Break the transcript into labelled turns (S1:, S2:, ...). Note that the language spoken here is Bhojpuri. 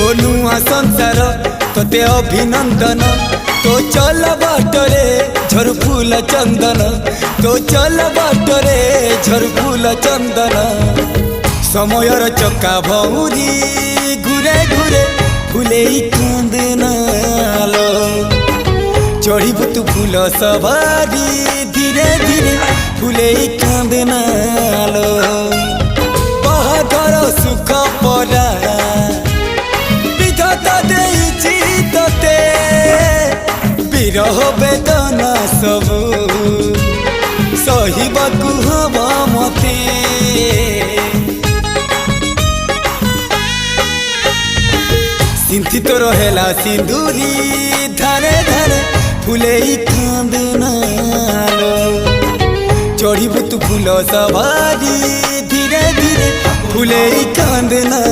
S1: तो नुआ संसार तोते अभिनंदन तो चल बाटरे झर फूल चंदन तो चल बाटरे झर फूल चंदन समयर चक्का भौरी घुरे घुरे फुले कांदनालो चढ़ीबू तू फूल सवारी धीरे धीरे फुले कांदनालो बाहागर सुख परा विधाता देइछि तोते विरह वेदना सबु सहिबाकु हवा मते सिंथी तो रहेला सिंदूरी धारे धारे फुले कांदनालो चढ़ीबू तू फूल सवारी धीरे धीरे फुले कांदना।